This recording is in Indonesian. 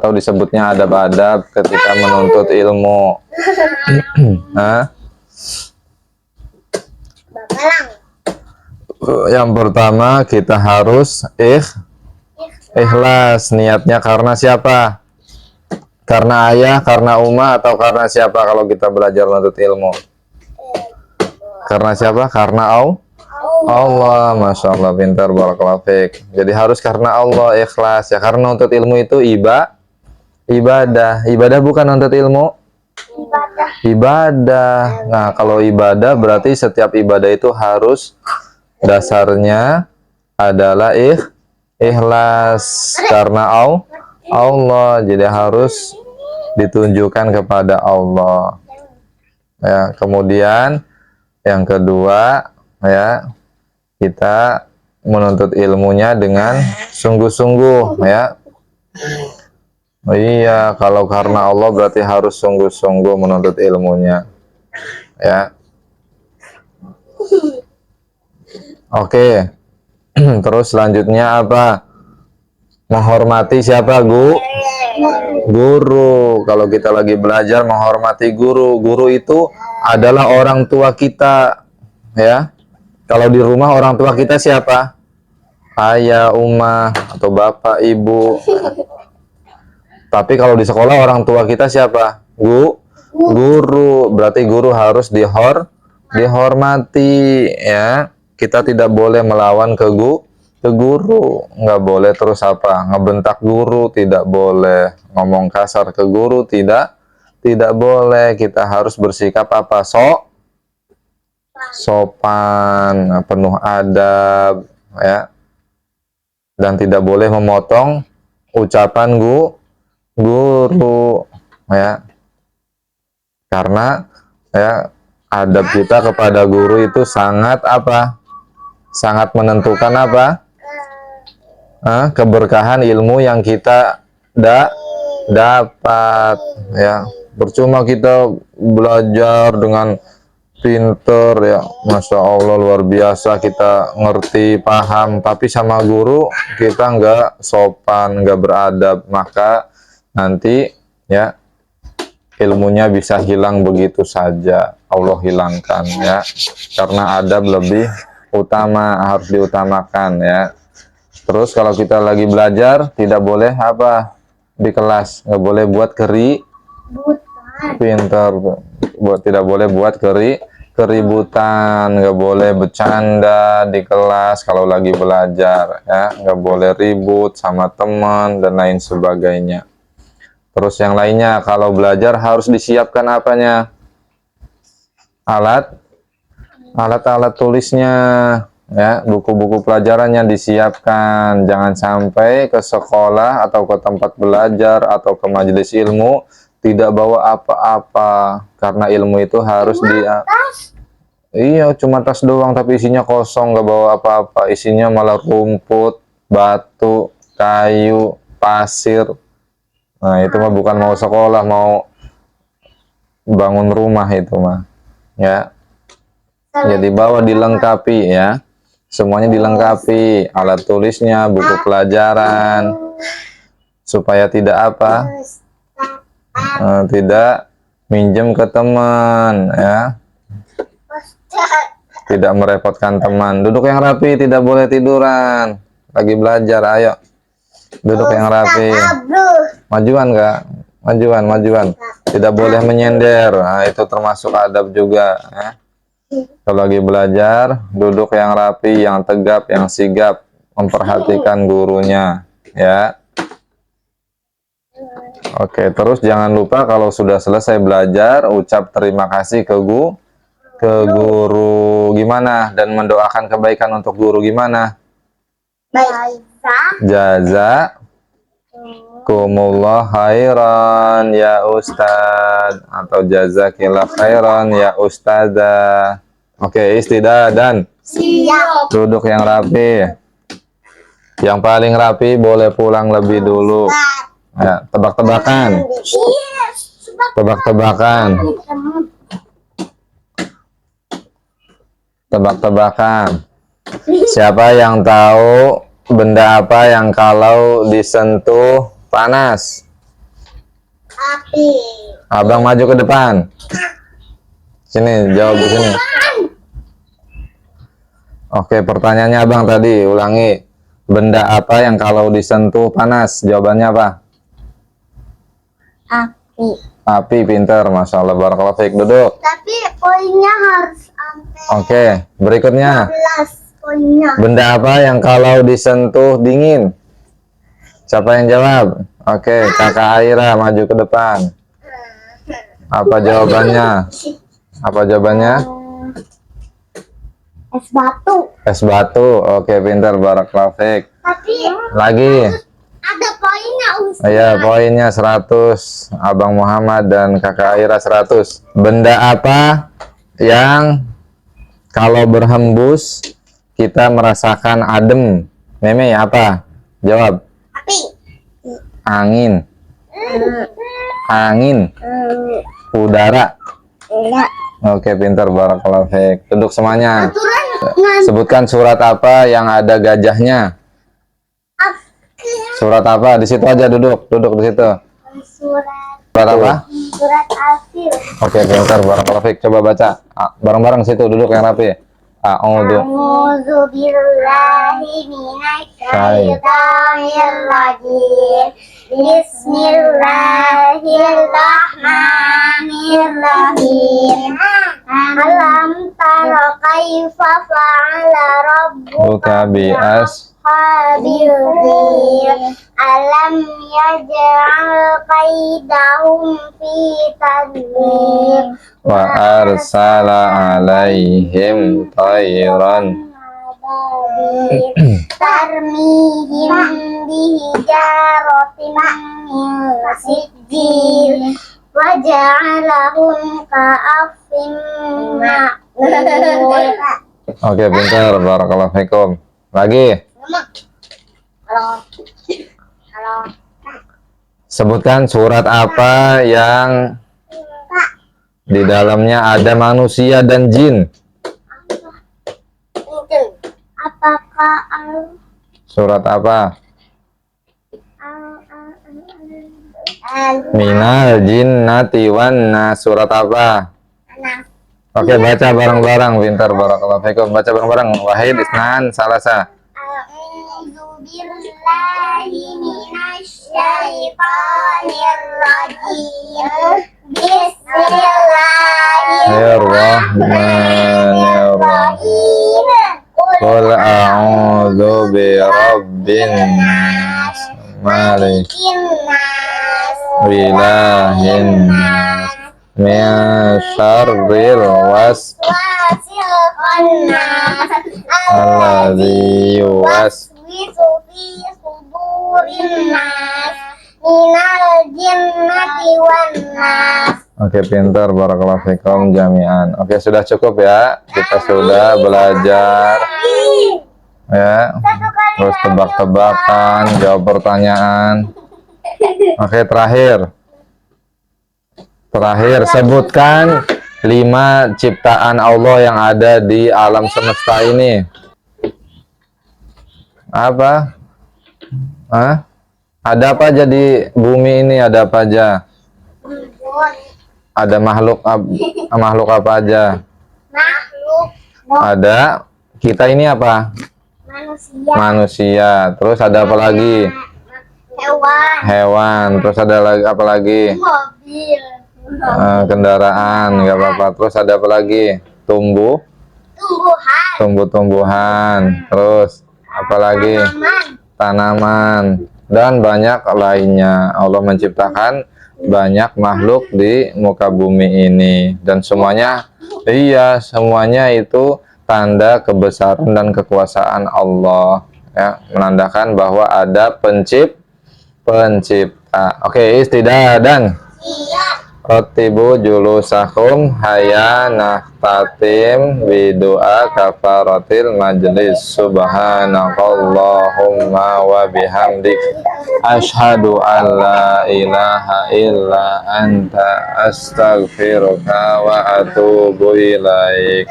atau disebutnya adab-adab ketika menuntut ilmu? Hah? Yang pertama kita harus ikhlas, niatnya karena siapa? Karena ayah, karena umah, atau karena siapa kalau kita belajar menuntut ilmu? Karena siapa? Karena Allah. Masya Allah, pintar, barakallahu fiik. Jadi harus karena Allah, ikhlas ya. Karena menuntut ilmu itu ibadah bukan menuntut ilmu. Ibadah. Nah, kalau ibadah berarti setiap ibadah itu harus dasarnya adalah ikhlas karena Allah. Jadi harus ditunjukkan kepada Allah. Ya, kemudian yang kedua ya, kita menuntut ilmunya dengan sungguh-sungguh ya. Oh iya, kalau karena Allah berarti harus sungguh-sungguh menuntut ilmunya ya. Oke. Terus selanjutnya apa? Menghormati siapa? Guru. Kalau kita lagi belajar, menghormati guru. Guru itu adalah orang tua kita ya. Kalau di rumah orang tua kita siapa? Ayah, umah, atau bapak, ibu. Tapi kalau di sekolah orang tua kita siapa? Guru. Berarti guru harus dihormati ya. Kita tidak boleh melawan ke guru, nggak boleh terus apa? Ngebentak guru, tidak boleh ngomong kasar ke guru, tidak boleh. Kita harus bersikap apa? Sopan, penuh adab ya. Dan tidak boleh memotong ucapan guru ya. Karena ya adab kita kepada guru itu sangat apa? Sangat menentukan apa? Keberkahan ilmu yang kita dapat ya. Percuma kita belajar dengan pinter ya, Masya Allah luar biasa, kita ngerti, paham, tapi sama guru kita nggak sopan, nggak beradab, maka nanti ya ilmunya bisa hilang begitu saja, Allah hilangkan ya. Karena adab lebih utama, harus diutamakan ya. Terus kalau kita lagi belajar tidak boleh apa di kelas, nggak boleh buat pinter, tidak boleh buat keributan, nggak boleh bercanda di kelas kalau lagi belajar ya, nggak boleh ribut sama teman dan lain sebagainya. Terus yang lainnya, kalau belajar harus disiapkan apanya? Alat-alat tulisnya ya, buku-buku pelajarannya disiapkan. Jangan sampai ke sekolah atau ke tempat belajar atau ke majelis ilmu tidak bawa apa-apa, karena ilmu itu harus iya, cuma tas doang tapi isinya kosong, nggak bawa apa-apa, isinya malah rumput, batu, kayu, pasir. Nah, itu mah bukan mau sekolah, mau bangun rumah itu mah ya. Jadi bawa dilengkapi ya, semuanya dilengkapi, alat tulisnya, buku pelajaran, supaya tidak apa, tidak minjem ke teman ya, tidak merepotkan teman. Duduk yang rapi, tidak boleh tiduran lagi belajar. Ayo duduk yang rapi, majuan enggak, majuan, tidak boleh menyender. Nah, itu termasuk adab juga ya. Kalau lagi belajar, duduk yang rapi, yang tegap, yang sigap, memperhatikan gurunya ya. Oke, terus jangan lupa kalau sudah selesai belajar, ucap terima kasih ke guru gimana, dan mendoakan kebaikan untuk guru gimana? Jazakumullah khairan ya Ustadz, atau jazakillah khairan ya Ustadzah. Oke, istidadan. Siap. Duduk yang rapi. Yang paling rapi boleh pulang lebih dulu. Ya, tebak-tebakan. Tebak-tebakan. Siapa yang tahu benda apa yang kalau disentuh panas? Api. Abang maju ke depan. Sini, jawab di sini. Oke, pertanyaannya abang tadi, ulangi. Benda apa yang kalau disentuh panas? Jawabannya apa? Api. Api, pinter. Masya Allah, barakallahu fiik. Duduk. Tapi poinnya harus sampai Oke, berikutnya. 11 poinnya. Benda apa yang kalau disentuh dingin? Siapa yang jawab? Oke, Kakak Aira maju ke depan. Apa jawabannya? Apa jawabannya? Es batu. Es batu. Oke, pintar, barakallahu fiik. Tapi Lagi. ada poinnya, Ustaz. Iya, poinnya 100. Abang Muhammad dan Kakak Aira 100. Benda apa yang kalau berhembus kita merasakan adem? Meme apa? Jawab. Api. Angin. Angin. Udara. Enggak. Oke, pintar, barakallahu fiik. Duduk semuanya. Aturan Sebutkan surat apa yang ada gajahnya. Surat apa? Di situ aja duduk. Duduk di situ. Surat apa? Surat Al-Fil. Oke, pintar, barakallahu fiik. Coba baca. Bareng-bareng situ duduk yang rapi. A'udzu. A'udzu billahi minasyaitonir rajim. Bismillahirrahmanirrahim. Alam tara kaifa fa'ala Buka rabbuka bias. ashabil fil. Alam yaj'al kaidahum fi tadlil. Wa arsala alaihim tayran. Tarmihim bihijaratin min sijil wa ja'alahum ka'asfin ma'kul. Oke, pintar, barakallahu fikum. Lagi. Halo. Sebutkan surat apa yang di dalamnya ada manusia dan jin. Apakah Surat apa? Minal jinnati wan nas. Surat apa? Oke, baca bareng-bareng. Pintar, barakallahu fikum. Baca bareng-bareng. Wahid, isnan, salasa. A'udzu billahi minasyaitonir rajim. Bismillahirrahmanirrahim. Qul a'udzu birabbin nas, malikin nas, ilahin nas, min syarril wasil khannas, alladzi yuwaswisu fi sudurin nas, minal jinnati wan nas. Oke, pintar, barakallahu fikum jami'an. Oke, sudah cukup ya. Kita sudah belajar ya. Terus tebak-tebakan, jawab pertanyaan. Oke, terakhir. Sebutkan 5 ciptaan Allah yang ada di alam semesta ini. Apa? Hah? Ada apa aja di bumi ini? Ada apa aja? Ada makhluk apa aja? Makhluk Ada kita ini apa? Manusia. Terus ada apa lagi? Hewan. Terus ada lagi apa lagi? Mobil. Kendaraan, nggak apa-apa. Terus ada apa lagi? Tumbuh-tumbuhan. Terus apa lagi? Tanaman dan banyak lainnya. Allah menciptakan banyak makhluk di muka bumi ini, dan semuanya itu tanda kebesaran dan kekuasaan Allah ya, menandakan bahwa ada pencipta. Oke, istidah dan Ratibu julusakum haya nahtatim bidu'a kafaratil majlis. Subhanakallahumma wa bihamdik asyhadu an la ilaha illa anta astaghfiruka wa atubu ilaik.